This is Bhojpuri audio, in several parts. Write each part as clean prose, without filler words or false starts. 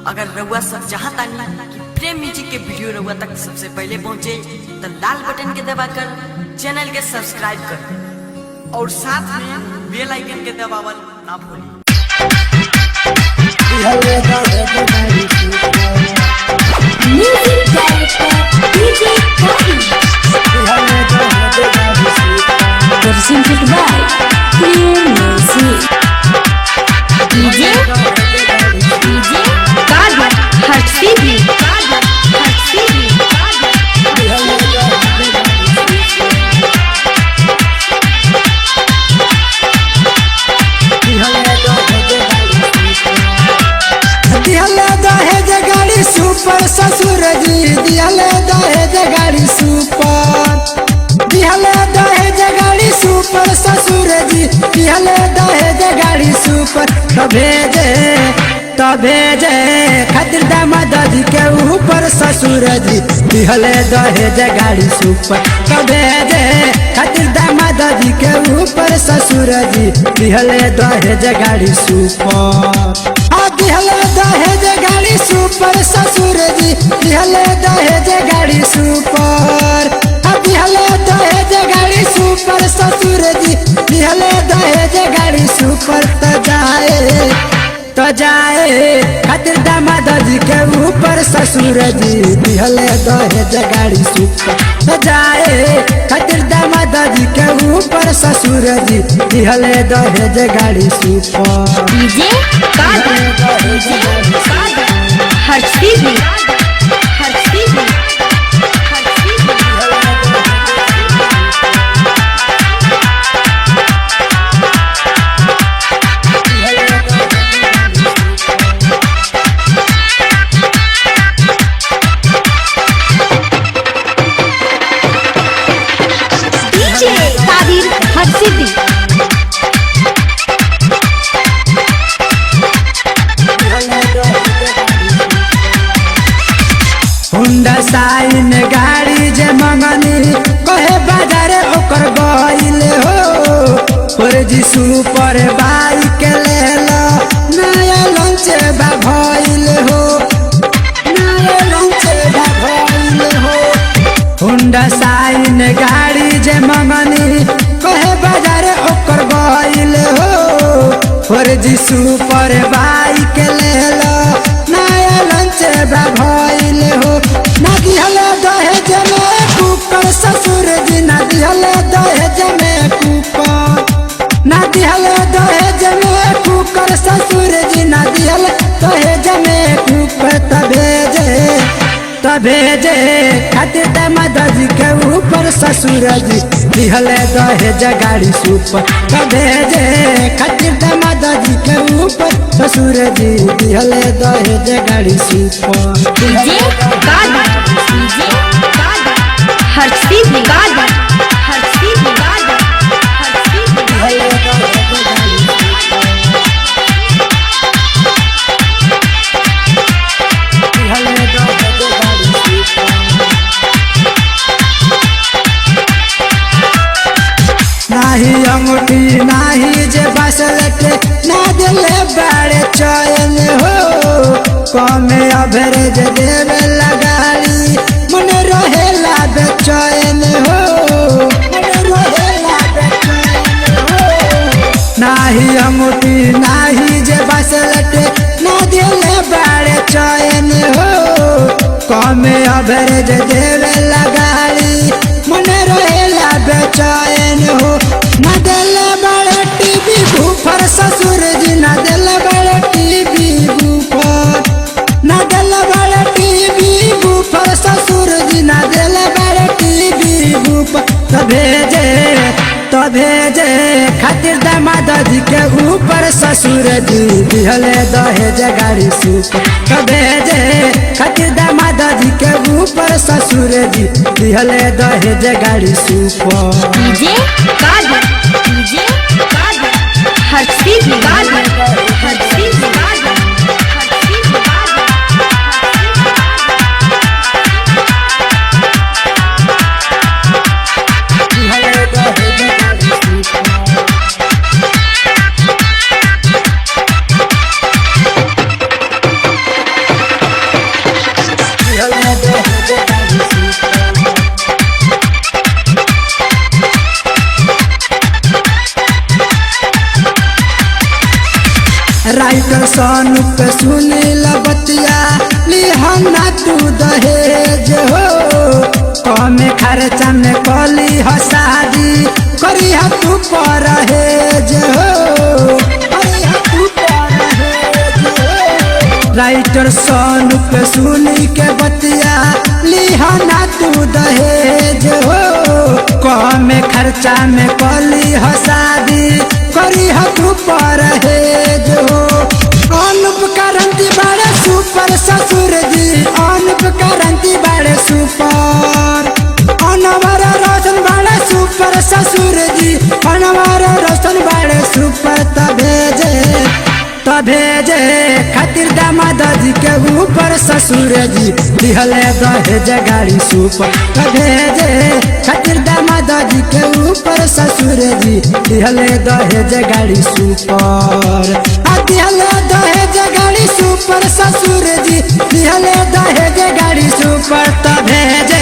अगर रउआ सब चाहता नहीं कि प्रेम म्यूजिक के वीडियो रउआ तक सबसे पहले पहुंचे तो लाल बटन के दबाकर चैनल के सब्सक्राइब कर और साथ में बेल आइकन के दबावल ना भूलें। Presented by Clear Music. DJ Kader Harsibi. Super ससुर जी दिहले दहेज गाड़ी सुपर दिहले दहेज गाड़ी सुपर ससुर जी दिहले दहेज गाड़ी सुपर तभेजे खातिर दामाद जी के ऊपर ससुर जी दिहले दहेज गाड़ी सुपर तभेजे खातिर दामाद जी के ऊपर ससुर जी दिहले दहेज गाड़ी सुपर दिहले दहेज गाड़ी सुपर ससुर जी दिहले दहेज गाड़ी सुपर दिहले दहेज गाड़ी सुपर ससुर जी दिहले दहेज गाड़ी सुपर तो जाए खातिर दामाद जी के ऊपर ससुर जी दिहले दहेज गाड़ी सुपर तो जाए खातिर दामाद जी के ऊपर ससुर जी दिहले दहेज गाड़ी super. DJ Kader Harsibi. Honda Shine गाड़ी जे मंगनी कहे बाजार ओकर गइल हो फौजी सुपर बाइक ले लो नया लॉन्च बा भइल हो नया लॉन्च बा भइल हो हुंडा साइन गाड़ी जे मंगनी कहे बाजार ओकर गइल हो फौजी सुपर बाइक ले लो नया लॉन्च बा भइल हो ना दिहले दहेज में कुकर ससुर जी ना दिहले दहेज में कुकर ना दिहले दहेज में कुकर ससुर जी ना दिहले दहेज में कुकर तभेजे खातिर दामाद जी के ऊपर ससुर जी दिहले दहेज गाड़ी सुपर तभेजे खातिर दामाद जी के ऊपर ससुर जी दिहले दहेज गाड़ी सुपर। DJ Kader Harsibi. नाही अंगूठी नाही जे बसल के ना दिले बड़े चयन हो कमे अभरेज देवे लगाड़ी मन रहेला बेचैन हो नाही अंगूठी नाही जे बसल के ना दिले बड़े चयन हो कमे अभरेज देवे लगाड़ी मन रहेला बेचैन हो ना दिल बड़े टीवी बूफर ससुर जी ना दिल बड़े टीवी बूफर ना दिल बड़े टीवी बूफर ससुर जी ना दिल बड़े टीवी बूफर तभेजे खातिर दामाद जी के ऊपर ससुर जी दिहले दहेज गाड़ी सुपर तभेजे खातिर दामाद जी के ऊपर ससुर जी दिहले दहेज गाड़ी सुपर। DJ Kader Harsibi. सन पे सुनील बतिया लिहना तू दहेज हो कमे खर्चा में कली ह शादी करी तू परहेज हो राइटर सन पे सुनी के बतिया लिहना तू दहेज हो कमे खर्चा में कली ह शादी करी तू परहेज हो अनुप करंती बड़े सुपर ससुर जी अनुप करंती बड़े सुपर अनवर रोशन बड़े सुपर ससुर जी अनवर रोशन बड़े सुपर तभेजे खातिर दामाद जी के ऊपर ससुर जी दिहले दहेज गाड़ी सुपर तभेजे खातिर दामाद जी के ऊपर ससुर जी दिहले दहेज गाड़ी सुपर दिहले दहेज गाड़ी सुपर ससुर जी दिहले दहेज गाड़ी सुपर तभेजे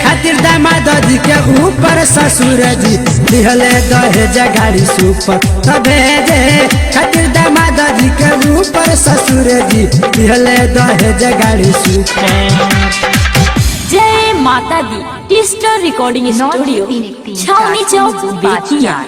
खातिर दामाद जी के ऊपर ससुर जी दिहले दहेज गाड़ी सुपर तभेजे खातिर दामाद जी के ऊपर ससुर जी दिहले दहेज गाड़ी सुपर। जय माता दी डिजिटल रिकॉर्डिंग स्टूडियो छावनी चौक बेतिया।